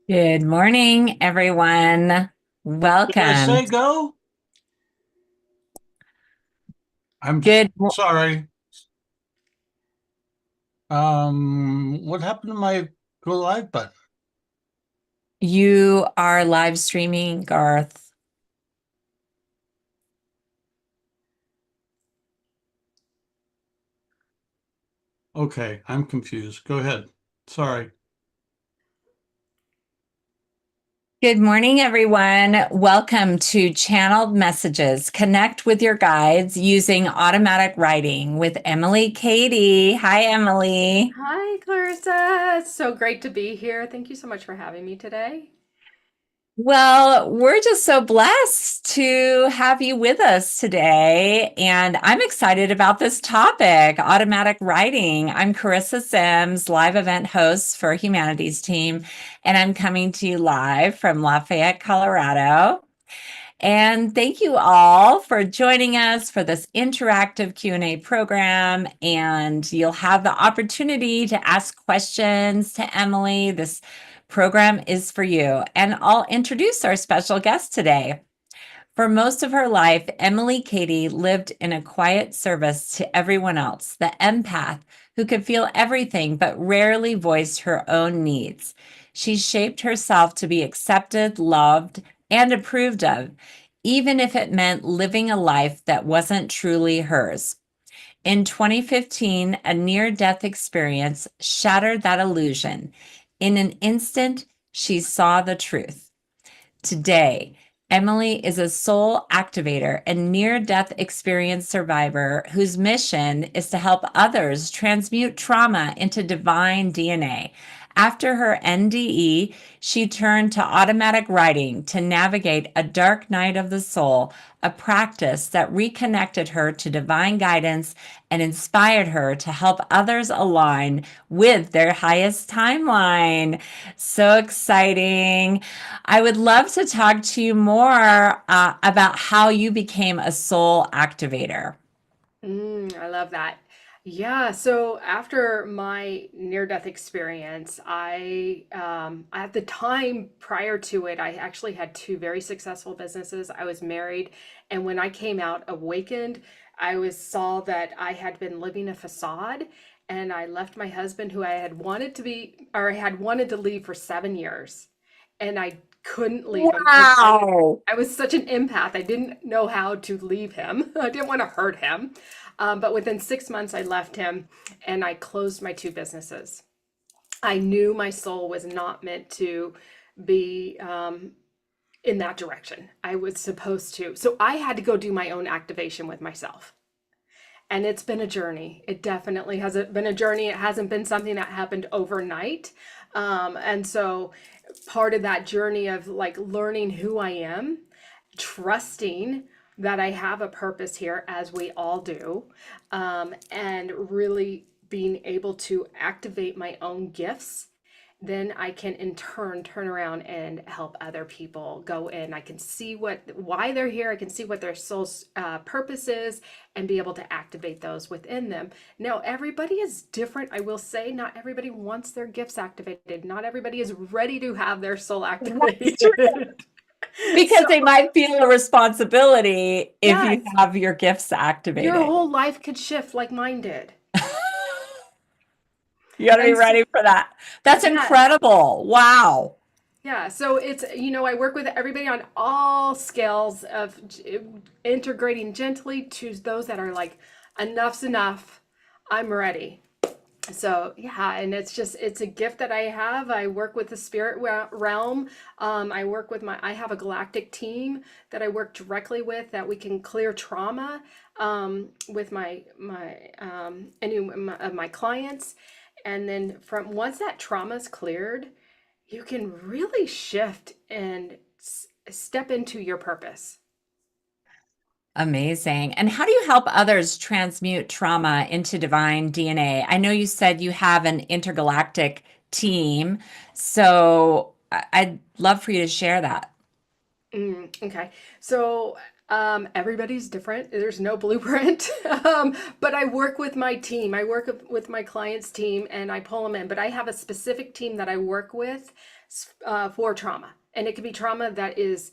Good morning, everyone. Did I Welcome. say go? I'm Good. sorry. What happened to my go live button? You are live streaming, Garth. Okay, I'm confused. Go ahead. Sorry. Good morning, everyone. Welcome to Channeled Messages. Connect with your guides using automatic writing with Emily Kady. Hi, Emily. Hi, Clarissa. It's so great to be here. Thank you so much for having me today. Well, we're just so blessed to have you with us today. And I'm excited about this topic, automatic writing. I'm Carissa Sims, live event host for Humanities Team, and I'm coming to you live from Lafayette, Colorado. And thank you all for joining us for this interactive Q&A program. And you'll have the opportunity to ask questions to Emily. This program is for you. And I'll introduce our special guest today. For most of her life, Emily Kady lived in a quiet service to everyone else, the empath who could feel everything but rarely voiced her own needs. She shaped herself to be accepted, loved, and approved of, even if it meant living a life that wasn't truly hers. In 2015, a near death experience shattered that illusion. In an instant, she saw the truth. Today, Emily is a soul activator and near death experience survivor whose mission is to help others transmute trauma into divine DNA. After her NDE, she turned to automatic writing to navigate a dark night of the soul, a practice that reconnected her to divine guidance and inspired her to help others align with their highest timeline. So exciting. I would love to talk to you more about how you became a soul activator. I love that. Yeah, so after my near-death experience, at the time prior to it, I actually had two very successful businesses. I was married, and when I came out awakened, saw that I had been living a facade, and I left my husband, who I had wanted to be, or I had wanted to leave for 7 years, and I couldn't leave him because Wow. I was such an empath. I didn't know how to leave him. I didn't want to hurt him. But within 6 months, I left him and I closed my two businesses. I knew my soul was not meant to be in that direction. I was supposed to. So I had to go do my own activation with myself. And it's been a journey. It definitely has been a journey. It hasn't been something that happened overnight. And so part of that journey of like learning who I am, trusting that I have a purpose here, as we all do, and really being able to activate my own gifts, then I can in turn around and help other people go in. I can see why they're here. I can see what their soul's purpose is, and be able to activate those within them. Now, everybody is different. I will say, not everybody wants their gifts activated. Not everybody is ready to have their soul That's true. activated. Because So, they might feel a responsibility if you yes, have your gifts your activated. whole life could shift like mine did. You got to be And so, ready for that. That's yes. incredible. Wow. Yeah, so I work with everybody on all scales of integrating gently to those that are like, enough's enough. I'm ready. So yeah, and it's a gift that I have. I work with the spirit realm. I have a galactic team that I work directly with, that we can clear trauma with my clients, and then from once that trauma is cleared, you can really shift and step into your purpose. Amazing. And how do you help others transmute trauma into divine DNA? I know you said you have an intergalactic team, so I'd love for you to share that. Okay. So Everybody's different. There's no blueprint. But I work with my team. I work with my client's team and I pull them in. But I have a specific team that I work with for trauma. And it could be trauma that is,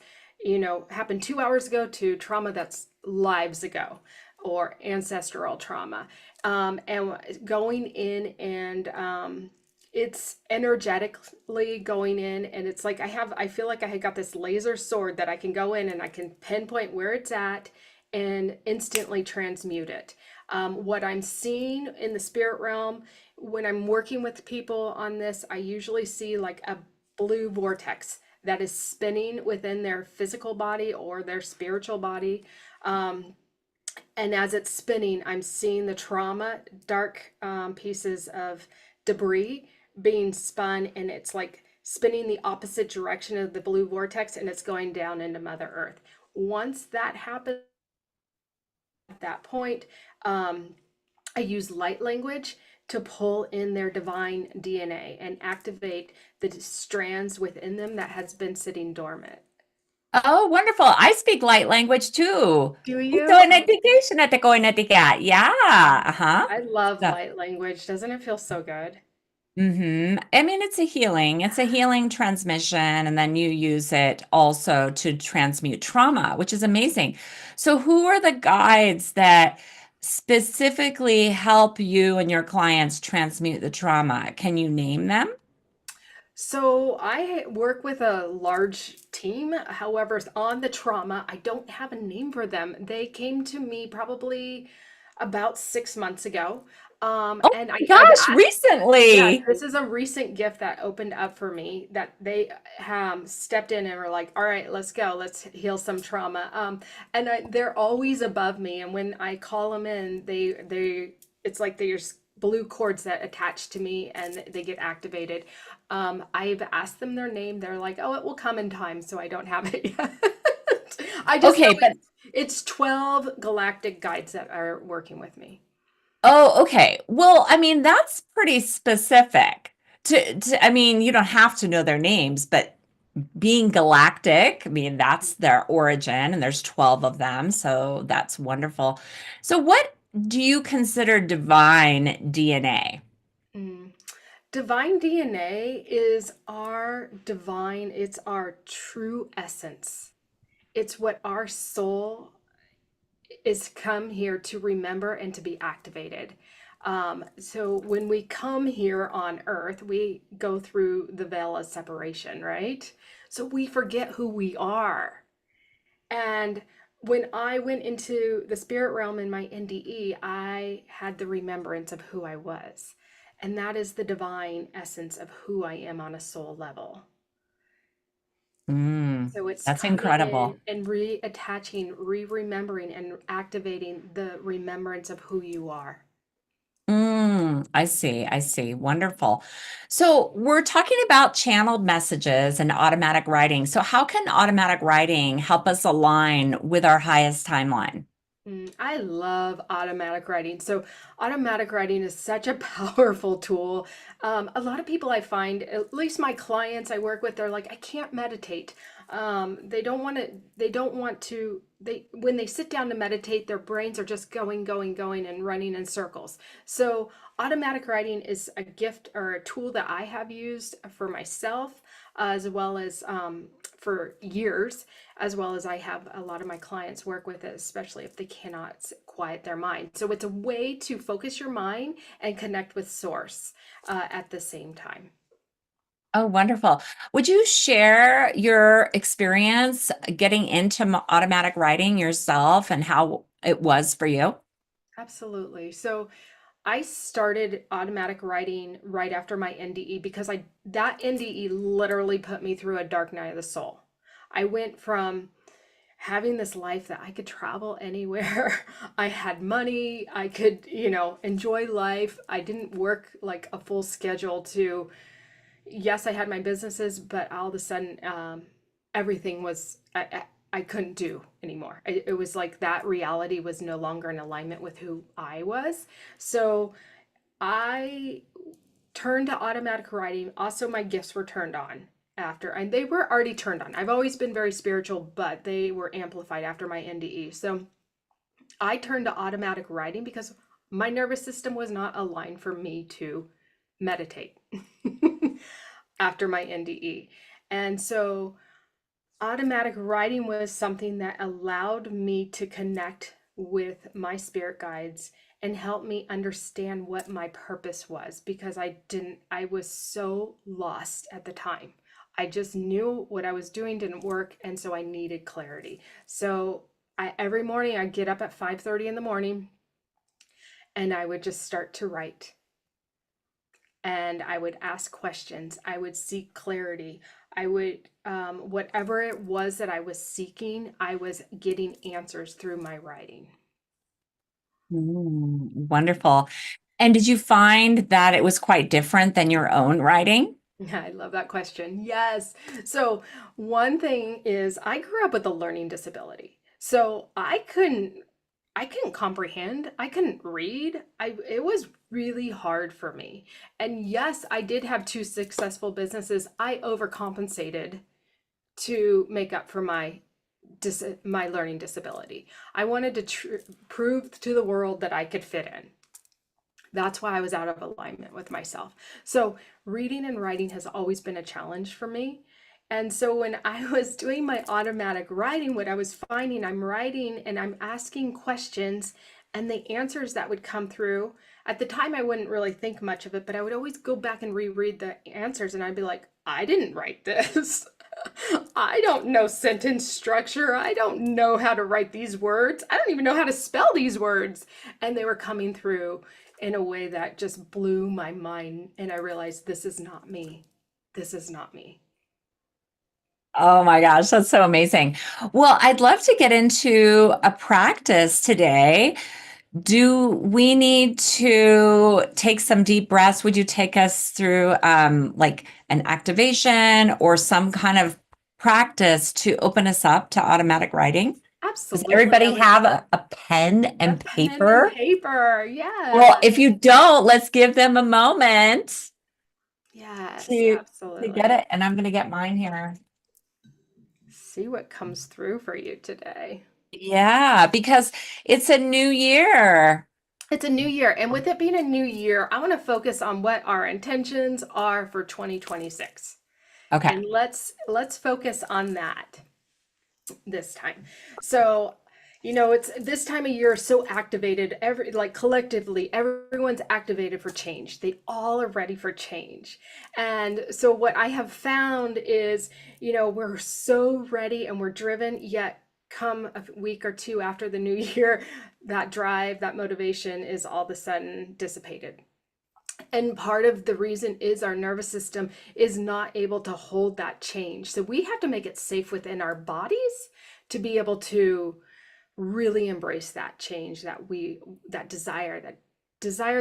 happened 2 hours ago to trauma that's lives ago or ancestral trauma. And going in and it's energetically going in and it's like I feel like I got this laser sword that I can go in and I can pinpoint where it's at and instantly transmute it. What I'm seeing in the spirit realm when I'm working with people on this, I usually see like a blue vortex that is spinning within their physical body or their spiritual body. And as it's spinning, I'm seeing the trauma, dark pieces of debris being spun, and it's like spinning the opposite direction of the blue vortex, and it's going down into Mother Earth. Once that happens, at that point, I use light language to pull in their divine DNA and activate the strands within them that has been sitting dormant. Oh, wonderful. I speak light language too. Do Ito you? na education at ko na tika. Yeah. Uh-huh. I love So, light language. Doesn't it feel so good? I mean, it's a healing. It's a healing transmission, and then you use it also to transmute trauma, which is amazing. So, who are the guides that specifically help you and your clients transmute the trauma? Can you name them? So I work with a large team. However, on the trauma, I don't have a name for them. They came to me probably about 6 months ago. Oh And my I've gosh, asked, yeah, recently. this is a recent gift that opened up for me that they stepped in and were like, all right, let's go. Let's heal some trauma. They're always above me. And when I call them in, it's like there's blue cords that attach to me and they get activated. I've asked them their name. They're like, oh, it will come in time. So I don't have it yet. I just know Okay, but it's 12 galactic guides that are working with me. oh, okay. Well, I mean, that's pretty specific. I mean, you don't have to know their names, but being galactic, I mean, that's their origin, and there's 12 of them, so that's wonderful. So, what do you consider divine DNA? Mm. Divine DNA is our divine, it's our true essence. It's what our soul is come here to remember and to be activated. So when we come here on earth, we go through the veil of separation, right? So we forget who we are. And when I went into the spirit realm in my NDE, I had the remembrance of who I was. And that is the divine essence of who I am on a soul level. Mm, So it's that's coming in incredible. and reattaching, re-remembering, and activating the remembrance of who you are. I see. I see. Wonderful. So, we're talking about channeled messages and automatic writing. So, how can automatic writing help us align with our highest timeline? I love automatic writing. So, automatic writing is such a powerful tool. A lot of people I find, at least my clients I work with, they're like, I can't meditate. They don't want to, when they sit down to meditate, their brains are just going, going, going and running in circles. So, automatic writing is a gift or a tool that I have used for myself as well as for years, as well as I have a lot of my clients work with it, especially if they cannot quiet their mind. So it's a way to focus your mind and connect with source at the same time. Oh, wonderful. Would you share your experience getting into automatic writing yourself and how it was for you? Absolutely. So I started automatic writing right after my NDE because I that NDE literally put me through a dark night of the soul. I went from having this life that I could travel anywhere. I had money, I could, enjoy life. I didn't work like a full schedule to, yes, I had my businesses, but all of a sudden, everything was, I couldn't do anymore. It was like that reality was no longer in alignment with who I was. So I turned to automatic writing. Also, my gifts were turned on. after, and they were already turned on. I've always been very spiritual, but they were amplified after my NDE. So I turned to automatic writing because my nervous system was not aligned for me to meditate after my NDE. And so automatic writing was something that allowed me to connect with my spirit guides and help me understand what my purpose was, because I was so lost at the time. I just knew what I was doing didn't work, and so I needed clarity. So every morning I'd get up at 5:30 in the morning and I would just start to write. And I would ask questions. I would seek clarity. I would, whatever it was that I was seeking, I was getting answers through my writing. Wonderful. And did you find that it was quite different than your own writing? I love that question. Yes. So, one thing is I grew up with a learning disability. So, I couldn't comprehend. I couldn't read. It was really hard for me. And yes, I did have two successful businesses. I overcompensated to make up for my learning disability. I wanted to prove to the world that I could fit in. That's why I was out of alignment with myself. So, reading and writing has always been a challenge for me. And so, when I was doing my automatic writing, what I was finding, I'm writing and I'm asking questions, and the answers that would come through, at the time, I wouldn't really think much of it, but I would always go back and reread the answers, and I'd be like, I didn't write this. I don't know sentence structure. I don't know how to write these words. I don't even know how to spell these words. And they were coming through in a way that just blew my mind. And I realized this is not me. This is not me. Oh my gosh, that's so amazing. Well, I'd love to get into a practice today. Do we need to take some deep breaths? Would you take us through like an activation or some kind of practice to open us up to automatic writing? Does Absolutely. everybody have a pen A and pen and paper? paper. Well, Yes. if you don't, let's give them a moment Yes, to get absolutely. it. And I'm going to get mine here. See what comes through for you today. Yeah, because it's a new year. It's a new year. And with it being a new year, I want to focus on what our intentions are for 2026. Okay. And let's focus on that this time. So, it's this time of year so activated, like collectively, everyone's activated for change. They all are ready for change. And so what I have found is, we're so ready and we're driven, yet come a week or two after the new year, that drive, that motivation is all of a sudden dissipated. And part of the reason is our nervous system is not able to hold that change. So we have to make it safe within our bodies to be able to really embrace that change that desire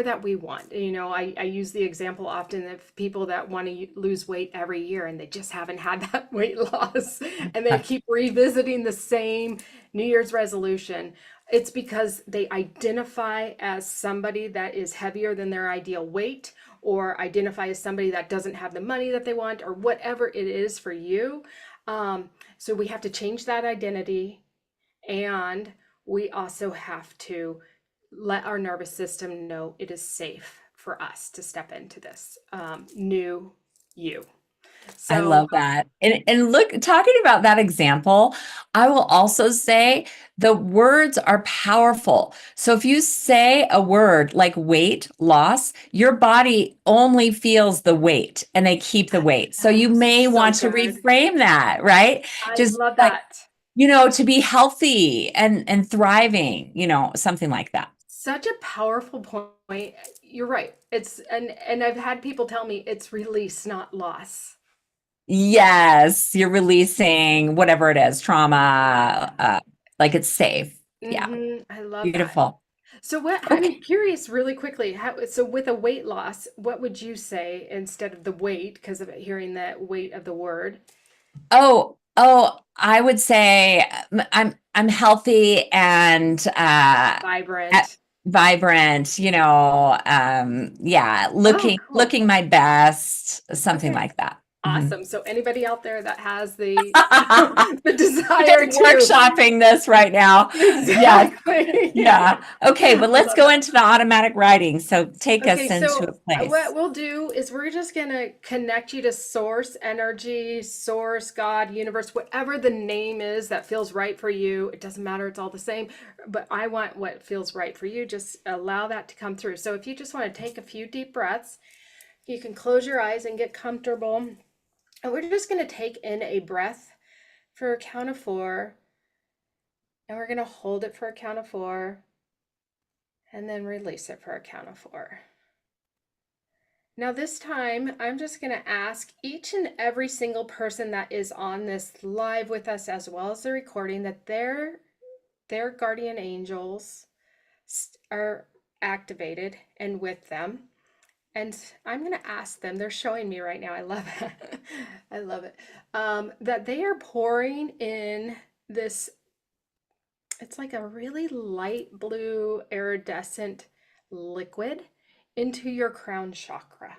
that we want. I use the example often of people that want to lose weight every year and they just haven't had that weight loss and they keep revisiting the same New Year's resolution. It's because they identify as somebody that is heavier than their ideal weight, or identify as somebody that doesn't have the money that they want, or whatever it is for you. So we have to change that identity, and we also have to let our nervous system know it is safe for us to step into this new you. I So love that. And look, talking about that example, I will also say the words are powerful. So if you say a word like weight loss, your body only feels the weight and they keep the weight. So you may so want to good. reframe that, right? I Just love like, that. to be healthy and thriving, something like that. Such a powerful point. You're right. And I've had people tell me it's release, not loss. Yes, you're releasing whatever it is, trauma, like it's safe. Yeah, I love that. beautiful. So I'm Okay. curious really quickly, so with a weight loss, what would you say instead of the weight, because of hearing the weight of the word? Oh, I would say I'm healthy and Vibrant. vibrant, yeah, Oh, looking cool. my best, something Okay. like that. Mhm. Awesome. So anybody out there that has the the Just desire to workshopping this right now. Yes. exactly. Yeah. Okay, but I let's love go that. into the automatic writing. So take Okay, us into a so what place. we'll do is we're just going to connect you to source energy, source, God, universe, whatever the name is that feels right for you. It doesn't matter, it's all the same, but I want what feels right for you. Just allow that to come through. So if you just want to take a few deep breaths, you can close your eyes and get comfortable. And we're just going to take in a breath for a count of 4, and we're going to hold it for a count of 4, and then release it for a count of 4. Now this time, I'm just going to ask each and every single person that is on this live with us, as well as the recording, that their guardian angels are activated and with them. And I'm going to ask them, they're showing me right now, I love it, I love it, that they are pouring in this, it's like a really light blue iridescent liquid into your crown chakra,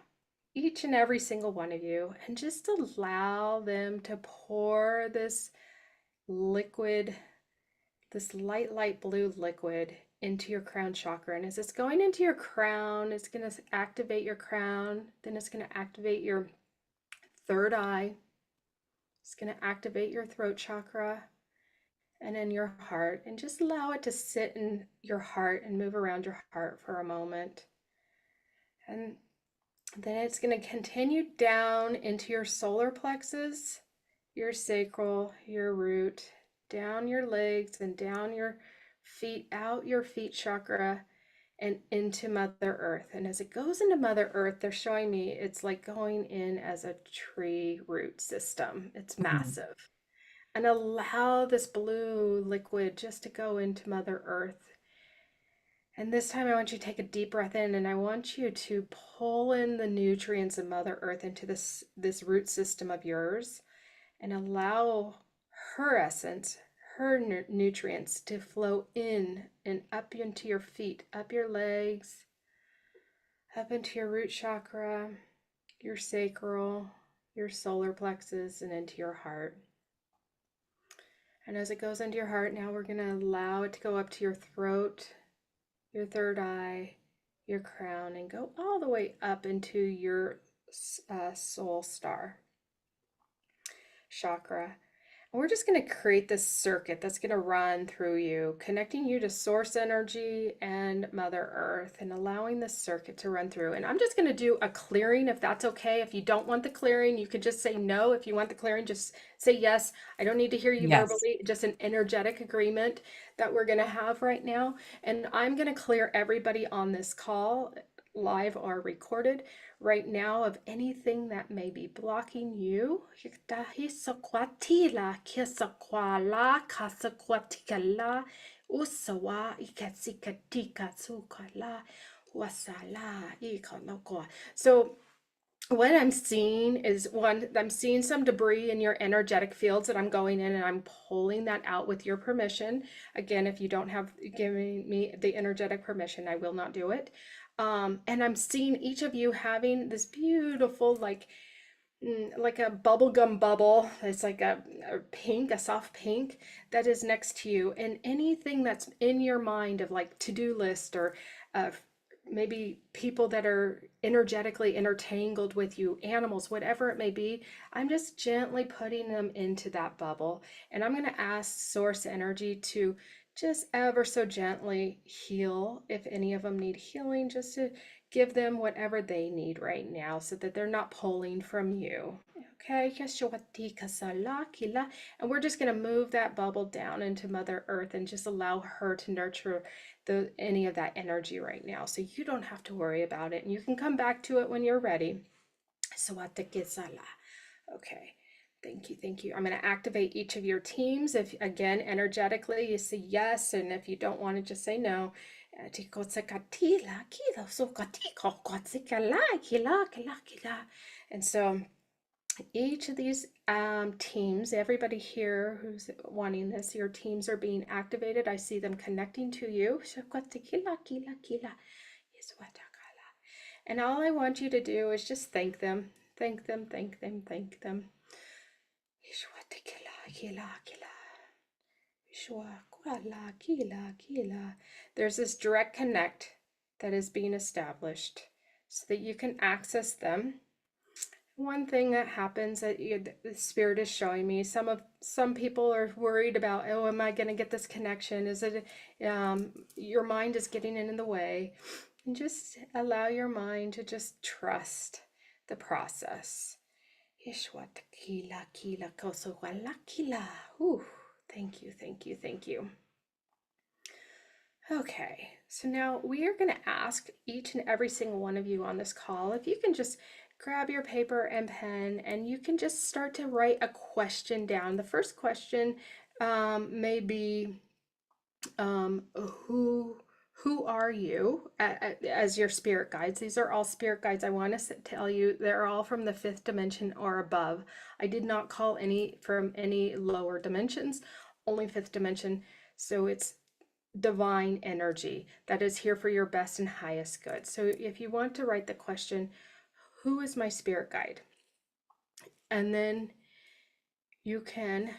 each and every single one of you, and just allow them to pour this liquid, this light blue liquid into your crown chakra. And as it's going into your crown, it's going to activate your crown, then it's going to activate your third eye, it's going to activate your throat chakra, and in your heart, and just allow it to sit in your heart and move around your heart for a moment. And then it's going to continue down into your solar plexus, your sacral, your root, down your legs and down your feet, out your feet chakra, and into Mother Earth. And as it goes into Mother Earth, they're showing me it's like going in as a tree root system. It's Mhm. massive. And allow this blue liquid just to go into Mother Earth. And this time I want you to take a deep breath in, and I want you to pull in the nutrients of Mother Earth into this root system of yours, and allow her essence, her nutrients to flow in and up into your feet, up your legs, up into your root chakra, your sacral, your solar plexus, and into your heart. And as it goes into your heart, now we're going to allow it to go up to your throat, your third eye, your crown, and go all the way up into your soul star chakra. And we're just going to create this circuit that's going to run through you, connecting you to source energy and Mother Earth, and allowing this circuit to run through. And I'm just going to do a clearing, if that's okay. If you don't want the clearing, you could just say no. If you want the clearing, just say yes. I don't need to hear you Yes. verbally, just an energetic agreement that we're going to have right now. And I'm going to clear everybody on this call, live or recorded, right now, of anything that may be blocking you. So what I'm seeing is, one, I'm seeing some debris in your energetic fields that I'm going in and I'm pulling that out with your permission. Again, if you don't have given me the energetic permission, I will not do it. And I'm seeing each of you having this beautiful, like a bubblegum bubble. It's like a pink, a soft pink that is next to you. And anything that's in your mind of like to-do list, or maybe people that are energetically intertangled with you, animals, whatever it may be, I'm just gently putting them into that bubble. And I'm going to ask source energy to just ever so gently heal, if any of them need healing, just to give them whatever they need right now so that they're not pulling from you. Okay, and we're just going to move that bubble down into Mother Earth and just allow her to nurture any of that energy right now. So you don't have to worry about it, and you can come back to it when you're ready. Okay. Thank you. Thank you. I'm going to activate each of your teams. If, again, energetically, you say yes, and if you don't want to, just say no. And so each of these teams, everybody here who's wanting this, your teams are being activated. I see them connecting to you. And all I want you to do is just thank them. Thank them, thank them, thank them. Ishwatikila, kila, kila. Ishwakwala, kila, kila. There's this direct connect that is being established so that you can access them. One thing that happens that the spirit is showing me, some people are worried about, oh, am I going to get this connection? Is it your mind is getting in the way? And just allow your mind to just trust the process. Ishwatakila kila kosowala kila. Ooh, thank you, thank you, thank you. Okay, so now we are going to ask each and every single one of you on this call if you can just grab your paper and pen and you can just start to write a question down. The first question may be who are you as your spirit guides? These are all spirit guides. I want to tell you they're all from the 5th dimension or above. I did not call any from any lower dimensions, only 5th dimension. So it's divine energy that is here for your best and highest good. So if you want to write the question, who is my spirit guide? And then you can,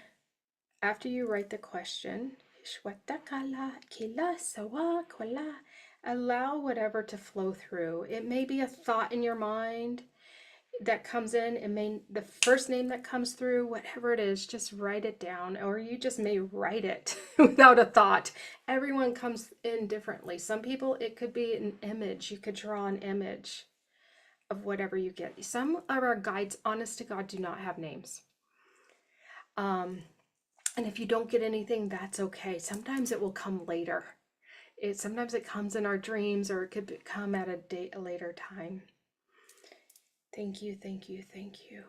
after you write the question, allow whatever to flow through. It may be a thought in your mind that comes in. It may the first name that comes through, whatever it is, just write it down, or you just may write it without a thought. Everyone comes in differently. Some people, it could be an image. You could draw an image of whatever you get. Some of our guides, honest to God, do not have names. And if you don't get anything, that's okay. Sometimes it will come later. Sometimes it comes in our dreams, or it could come at a later time. Thank you, thank you, thank you.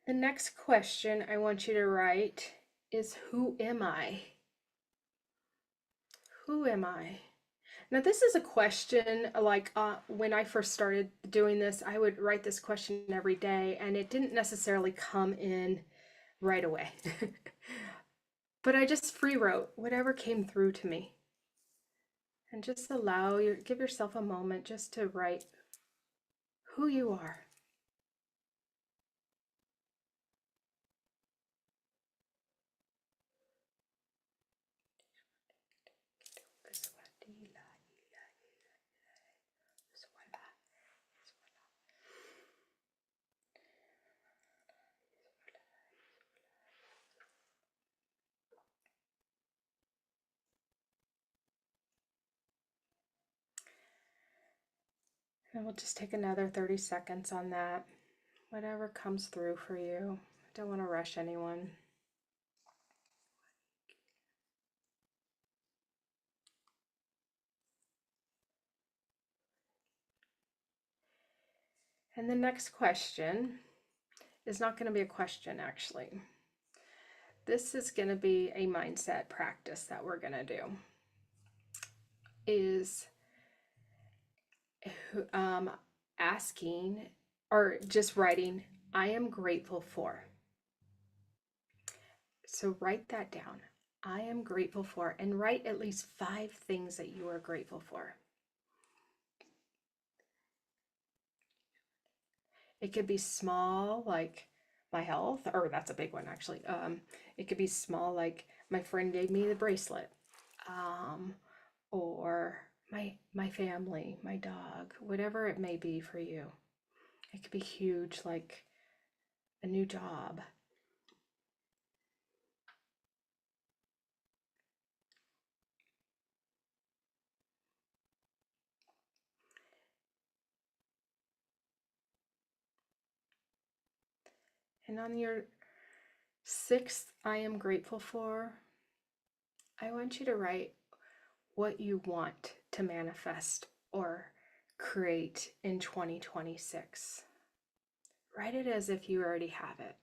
The next question I want you to write is, who am I? Who am I? Now, this is a question like when I first started doing this, I would write this question every day, and it didn't necessarily come in right away. But I just free wrote whatever came through to me. And just give yourself a moment just to write who you are. And we'll just take another 30 seconds on that. Whatever comes through for you. Don't want to rush anyone. And the next question is not going to be a question, actually. This is going to be a mindset practice that we're going to do. Is asking or just writing, I am grateful for. So write that down. I am grateful for, and write at least 5 things that you are grateful for. It could be small, like my health, or that's a big one actually. It could be small, like my friend gave me the bracelet, or my family, my dog, whatever it may be for you. It could be huge, like a new job. And on your 6th, I am grateful for, I want you to write what you want to manifest or create in 2026. Write it as if you already have it.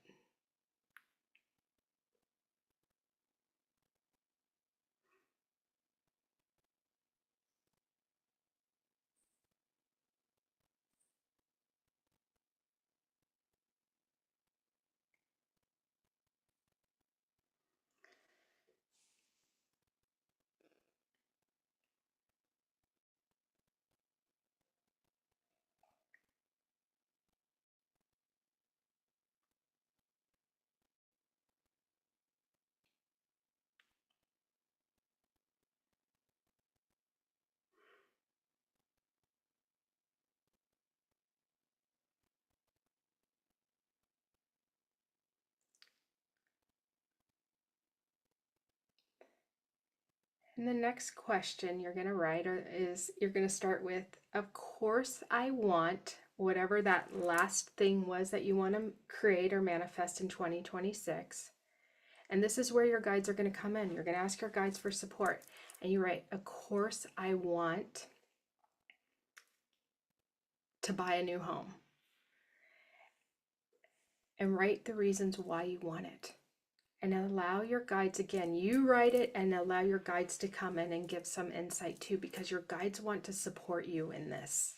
And the next question you're going to write is you're going to start with, of course, I want whatever that last thing was that you want to create or manifest in 2026. And this is where your guides are going to come in. You're going to ask your guides for support. And you write, of course, I want to buy a new home. And write the reasons why you want it. And allow your guides, again, you write it and allow your guides to come in and give some insight too, because your guides want to support you in this.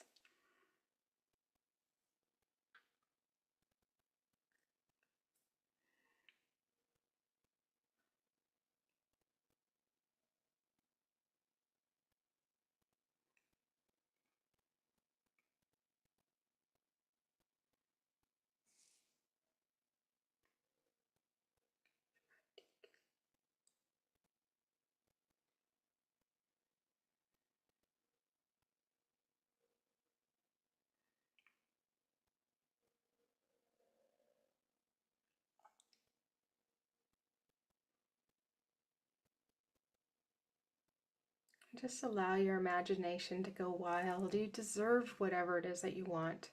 Just allow your imagination to go wild. You deserve whatever it is that you want.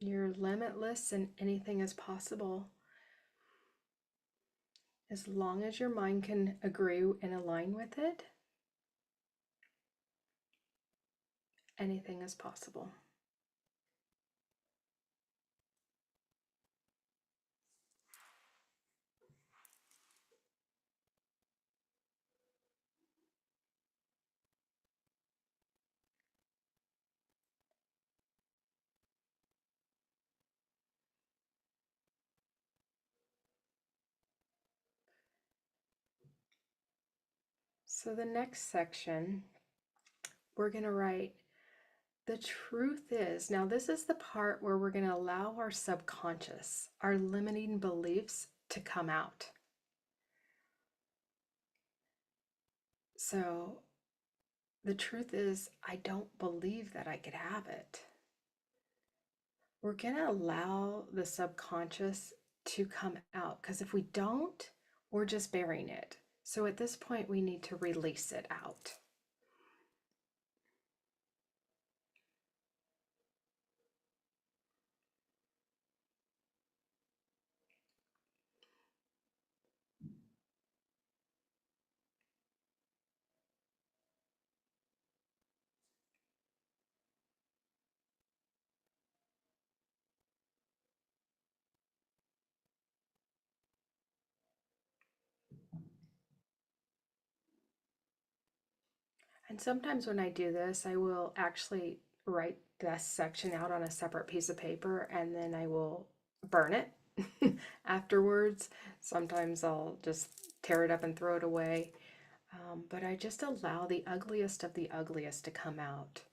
You're limitless and anything is possible. As long as your mind can agree and align with it, anything is possible. So the next section, we're going to write, the truth is, now this is the part where we're going to allow our subconscious, our limiting beliefs to come out. So the truth is, I don't believe that I could have it. We're going to allow the subconscious to come out, because if we don't, we're just burying it. So at this point, we need to release it out. And sometimes when I do this, I will actually write this section out on a separate piece of paper and then I will burn it afterwards. Sometimes I'll just tear it up and throw it away. But I just allow the ugliest of the ugliest to come out.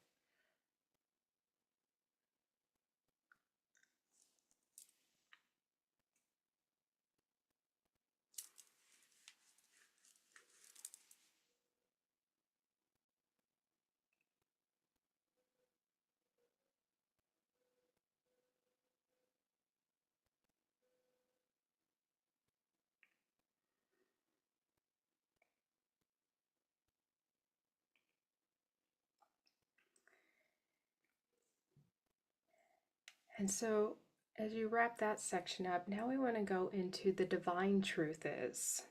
And so as you wrap that section up, now we want to go into the divine truth is.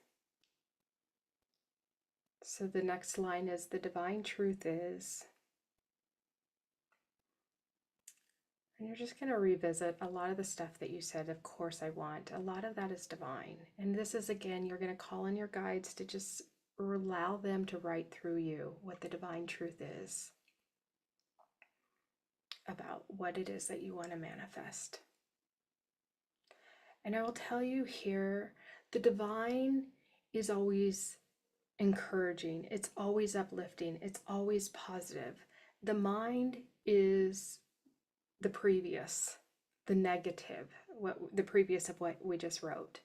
So the next line is, the divine truth is. And you're just going to revisit a lot of the stuff that you said, of course I want. A lot of that is divine. And this is, again, you're going to call in your guides to just allow them to write through you what the divine truth is about what it is that you want to manifest. And I will tell you here, the divine is always encouraging. It's always uplifting. It's always positive. The mind is the previous, the negative, what the previous of what we just wrote.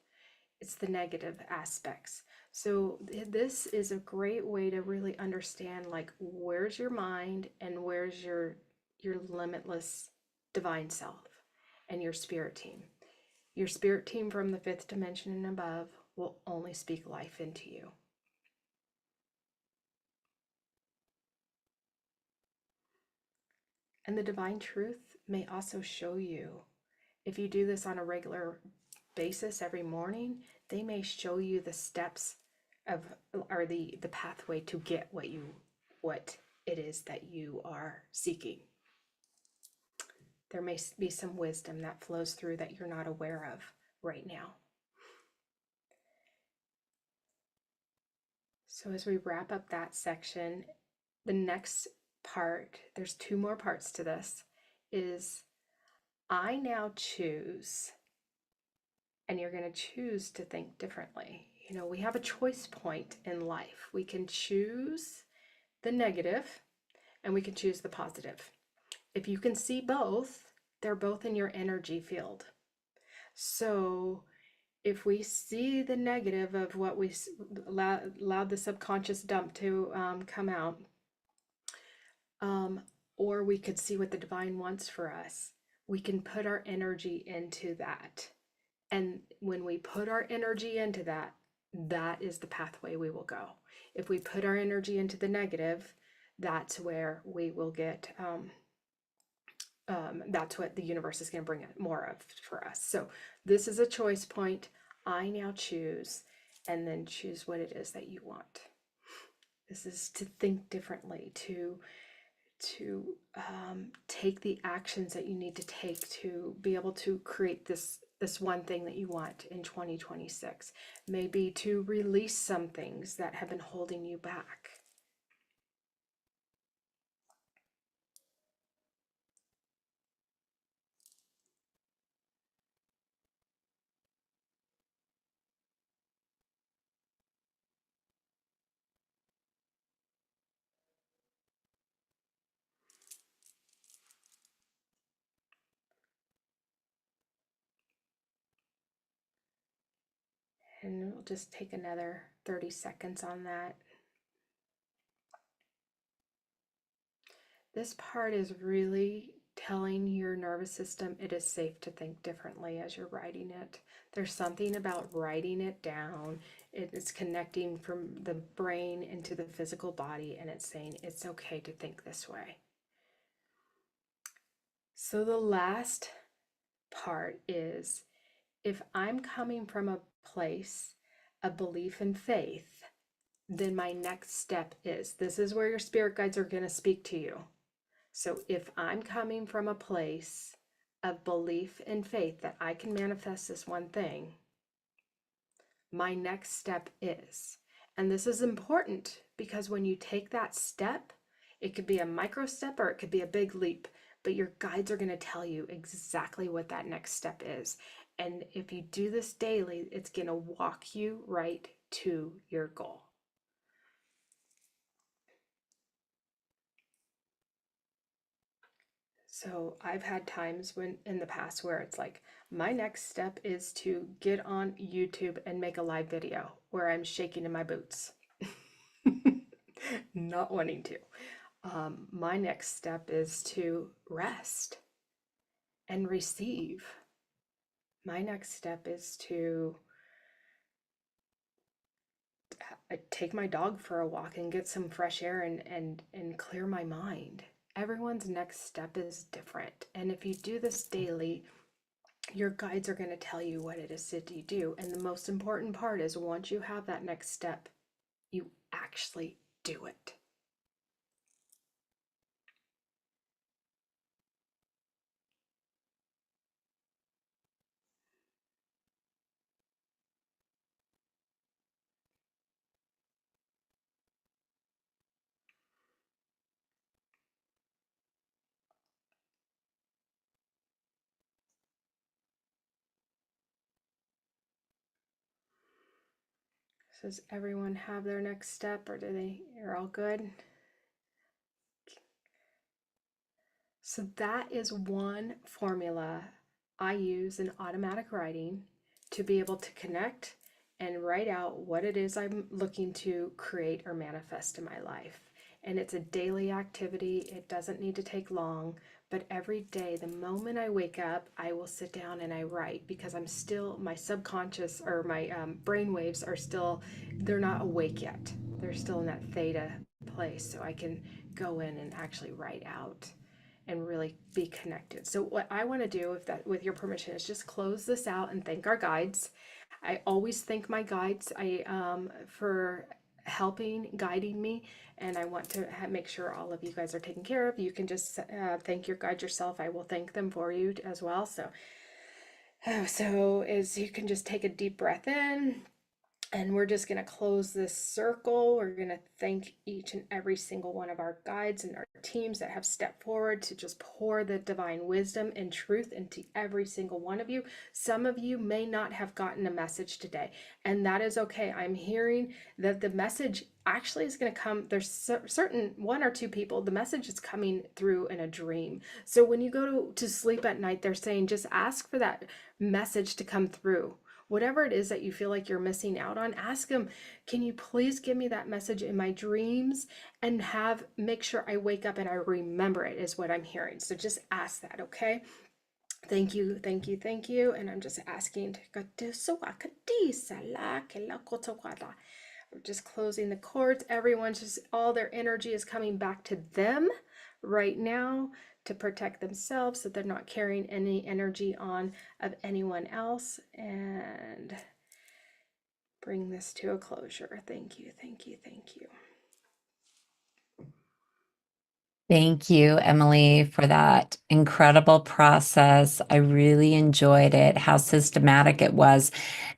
It's the negative aspects. So this is a great way to really understand, like, where's your mind and where's your limitless divine self and your spirit team. Your spirit team from the fifth dimension and above will only speak life into you. And the divine truth may also show you, if you do this on a regular basis every morning, they may show you the steps of, or the pathway to get what it is that you are seeking. There may be some wisdom that flows through that you're not aware of right now. So as we wrap up that section, the next part, there's 2 more parts to this, is I now choose, and you're going to choose to think differently. You know, we have a choice point in life. We can choose the negative and we can choose the positive. If you can see both, they're both in your energy field. So if we see the negative of what we allowed the subconscious dump to come out, or we could see what the divine wants for us, we can put our energy into that. And when we put our energy into that, that is the pathway we will go. If we put our energy into the negative, that's where we will get, that's what the universe is going to bring more of for us. So this is a choice point. I now choose, and then choose what it is that you want. This is to think differently, to take the actions that you need to take to be able to create this one thing that you want in 2026. Maybe to release some things that have been holding you back. And we'll just take another 30 seconds on that. This part is really telling your nervous system it is safe to think differently as you're writing it. There's something about writing it down. It is connecting from the brain into the physical body, and it's saying it's okay to think this way. So the last part is, if I'm coming from a place of belief and faith, then my next step is, this is where your spirit guides are going to speak to you. So if I'm coming from a place of belief and faith that I can manifest this one thing, my next step is, and this is important because when you take that step, it could be a micro step or it could be a big leap, but your guides are going to tell you exactly what that next step is. And if you do this daily, it's going to walk you right to your goal. So I've had times when in the past where it's like, my next step is to get on YouTube and make a live video where I'm shaking in my boots. Not wanting to. My next step is to rest and receive. My next step is to take my dog for a walk and get some fresh air and clear my mind. Everyone's next step is different. And if you do this daily, your guides are going to tell you what it is that you do. And the most important part is, once you have that next step, you actually do it. So does everyone have their next step, or you're all good? So that is one formula I use in automatic writing to be able to connect and write out what it is I'm looking to create or manifest in my life. And it's a daily activity. It doesn't need to take long, But every day, the moment I wake up, I will sit down and I write because I'm still, my subconscious or my brain waves are still, they're not awake yet. They're still in that theta place. So I can go in and actually write out and really be connected. So what I want to do, if that, with your permission, is just close this out and thank our guides. I always thank my guides for helping, guiding me, and I want to make sure all of you guys are taken care of. You can just thank your guide yourself. I will thank them for you as well. So as you can just take a deep breath in, and we're just going to close this circle. We're going to thank each and every single one of our guides and our teams that have stepped forward to just pour the divine wisdom and truth into every single one of you. Some of you may not have gotten a message today, and that is okay. I'm hearing that the message actually is going to come. There's certain one or two people, the message is coming through in a dream. So when you go to sleep at night, they're saying just ask for that message to come through. Whatever it is that you feel like you're missing out on, ask them, can you please give me that message in my dreams, and make sure I wake up and I remember it, is what I'm hearing. So just ask that, okay? Thank you, thank you, thank you. And I'm just asking, we're just closing the cords. Everyone's just, all their energy is coming back to them right now to protect themselves so they're not carrying any energy on of anyone else, and bring this to a closure. Thank you, thank you, thank you. Thank you, Emily, for that incredible process. I really enjoyed it, how systematic it was.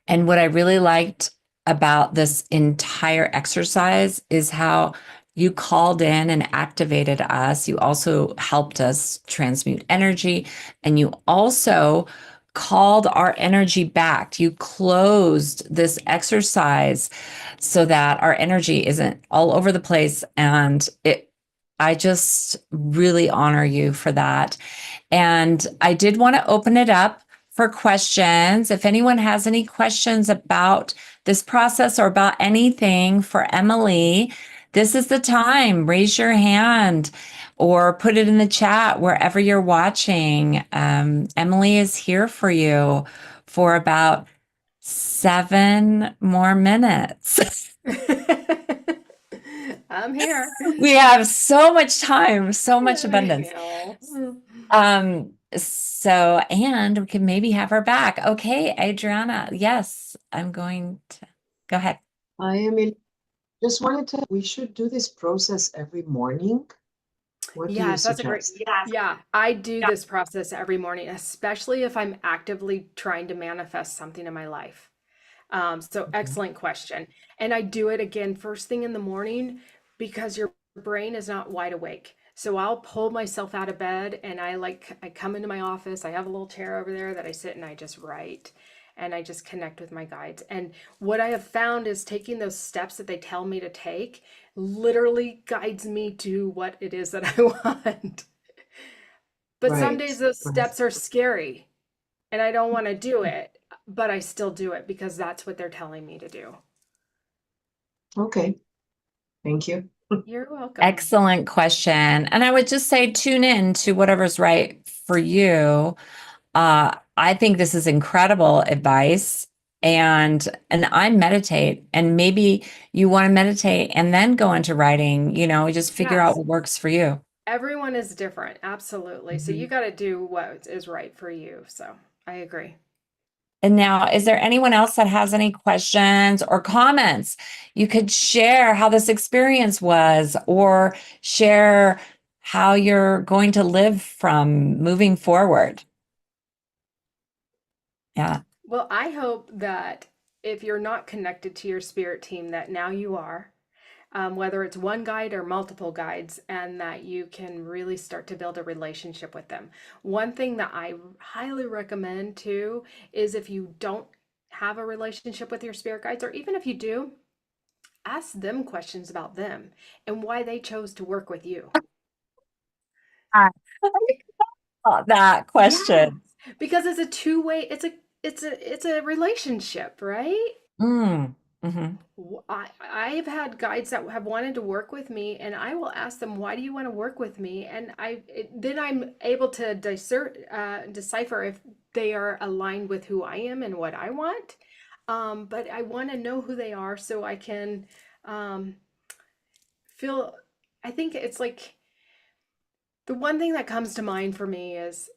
And what I really liked about this entire exercise is how you called in and activated us. You also helped us transmute energy, and you also called our energy back. You closed this exercise so that our energy isn't all over the place. And I just really honor you for that. And I did want to open it up for questions. If anyone has any questions about this process or about anything for Emily, this is the time. Raise your hand or put it in the chat wherever you're watching. Emily is here for you for about 7 more minutes. I'm here. We have so much time, so much abundance. know. And we can maybe have her back. Okay, Adriana. Yes, I'm going to go ahead. Hi, Emily. Just wanted to, we should do this process every morning. What do you Yes, that's a great. suggest? Yeah, I do this process every morning, especially if I'm actively trying to manifest something in my life. So excellent question. And I do it again first thing in the morning because your brain is not wide awake. So I'll pull myself out of bed and I come into my office. I have a little chair over there that I sit and I just write and I just connect with my guides. And what I have found is taking those steps that they tell me to take literally guides me to what it is that I want. But some Right, days those right. steps are scary and I don't want to do it, but I still do it because that's what they're telling me to do. Okay, thank you. You're welcome. Excellent question. And I would just say tune in to whatever's right for you. I think this is incredible advice. And I meditate, and maybe you want to meditate and then go into writing, just figure out Yes. what works for you. Everyone is different. Absolutely. So you Mhm. got to do what is right for you. So I agree. And now, is there anyone else that has any questions or comments? You could share how this experience was, or share how you're going to live from moving forward. Yeah. Well, I hope that if you're not connected to your spirit team, that now you are, whether it's one guide or multiple guides, and that you can really start to build a relationship with them. One thing that I highly recommend too is if you don't have a relationship with your spirit guides, or even if you do, ask them questions about them and why they chose to work with you. I love that question. Yes, because it's a two-way, it's a relationship, right? Mm. Hmm. I've had guides that have wanted to work with me, and I will ask them, "Why do you want to work with me?" And then I'm able to decipher if they are aligned with who I am and what I want. But I want to know who they are so I can um, feel. I think it's like the one thing that comes to mind for me is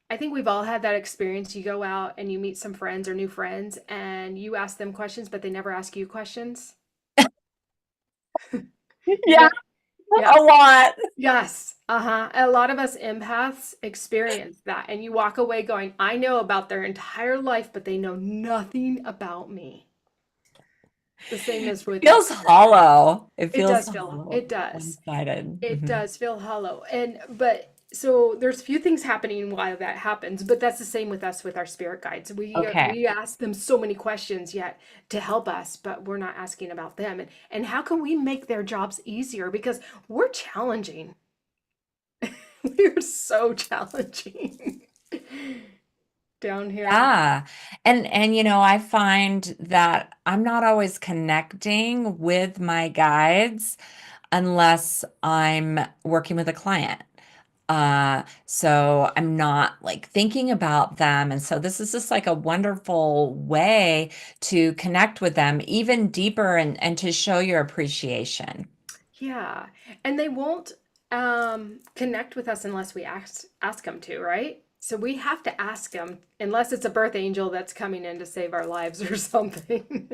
I think we've all had that experience. You go out and you meet some friends or new friends, and you ask them questions, but they never ask you questions. You Yeah, know, a yes. lot. Yes. Uh-huh. A lot of us empaths experience that. And you walk away going, I know about their entire life, but they know nothing about me. The same as with our Feels spirit guide. hollow. It It feels does feel, hollow, it does. one-sided. It Hmm. does feel hollow. But so there's a few things happening while that happens, but that's the same with us with our spirit guides. Okay. We ask them so many questions yet to help us, but we're not asking about them. And how can we make their jobs easier? Because we're challenging. We're so challenging down here. Yeah. And I find that I'm not always connecting with my guides unless I'm working with a client. So I'm not like thinking about them. And so this is just like a wonderful way to connect with them even deeper and to show your appreciation. Yeah. And they won't connect with us unless we ask them to, right? So we have to ask them unless it's a birth angel that's coming in to save our lives or something.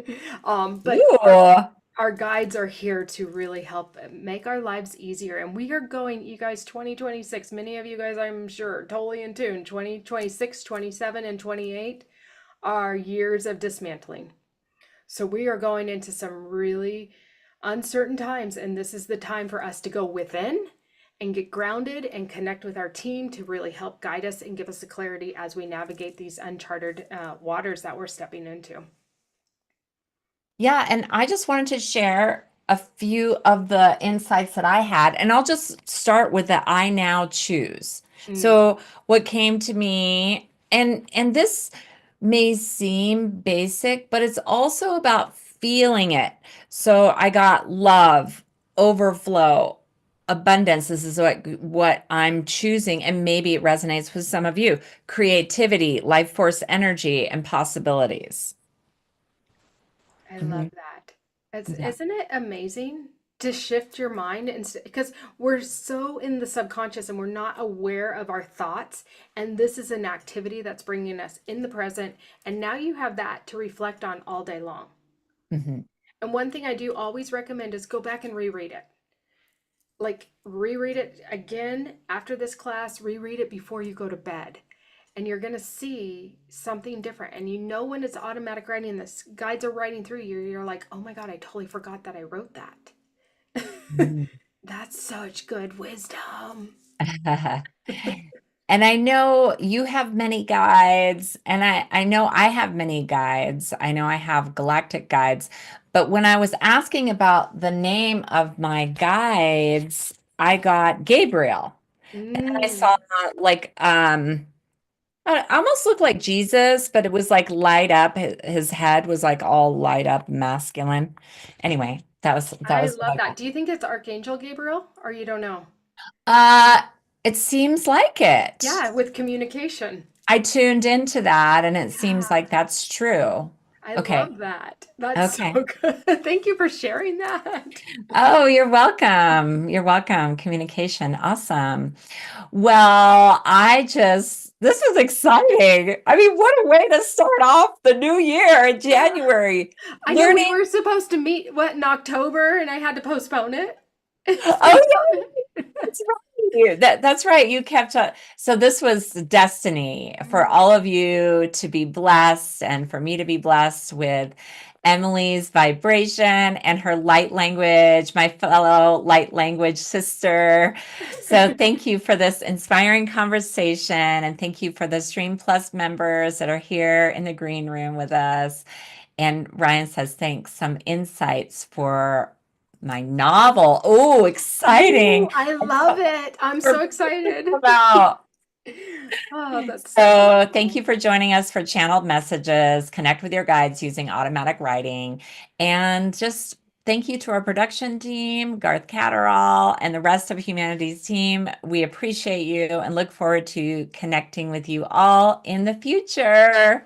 But Ooh. our guides are here to really help make our lives easier. And we are going, you guys, 2026, many of you guys, I'm sure, totally in tune. 2026, 27, and 28 are years of dismantling. So we are going into some really uncertain times, and this is the time for us to go within and get grounded and connect with our team to really help guide us and give us the clarity as we navigate these uncharted waters that we're stepping into. Yeah, and I just wanted to share a few of the insights that I had, and I'll just start with the I now choose. Mm. So what came to me, and this may seem basic, but it's also about feeling it. So I got love, overflow, abundance. This is what I'm choosing, and maybe it resonates with some of you. Creativity, life force energy, and possibilities. I love Mhm. that. It's, Yeah. isn't it amazing to shift your mind instead because we're so in the subconscious and we're not aware of our thoughts. And this is an activity that's bringing us in the present. And now you have that to reflect on all day long. Mhm. And one thing I do always recommend is go back and reread it. Like reread it again after this class, reread it before you go to bed. And you're going to see something different. And you know when it's automatic writing, this guides are writing through you, you're like, oh my God, I totally forgot that I wrote that. Mm. That's such good wisdom. And I know you have many guides, and I know I have many guides. I know I have galactic guides. But when I was asking about the name of my guides, I got Gabriel. And I Mm. saw like almost looked like Jesus, but it was like light up. His head was like all light up masculine. Anyway, that I was what love I that. got. Do you think it's Archangel Gabriel or you don't know? Uh, it seems like it. Yeah, with communication. I tuned into that and it seems Yeah, like that's true. I Okay. love that. That's so Okay. good. Thank you for sharing that. Oh, you're welcome. You're welcome. Communication. Awesome. Well, this was exciting. I mean, what a way to start off the new year in January. I know we Learning. were supposed to meet what in October and I had to postpone it. Oh, that's right. That's right. You kept so this was destiny for all of you to be blessed and for me to be blessed with Emily's vibration and her light language, my fellow light language sister. So thank you for this inspiring conversation and thank you for the Stream Plus members that are here in the green room with us. And Ryan says, thanks. Some insights for my novel. Oh, Ooh, exciting. I And love it. I'm for so excited. about Oh, that's so So thank wonderful. you for joining us for Channeled Messages, Connect with Your Guides using automatic writing. And just thank you to our production team, Garth Catterall, and the rest of Humanity's team. We appreciate you and look forward to connecting with you all in the future.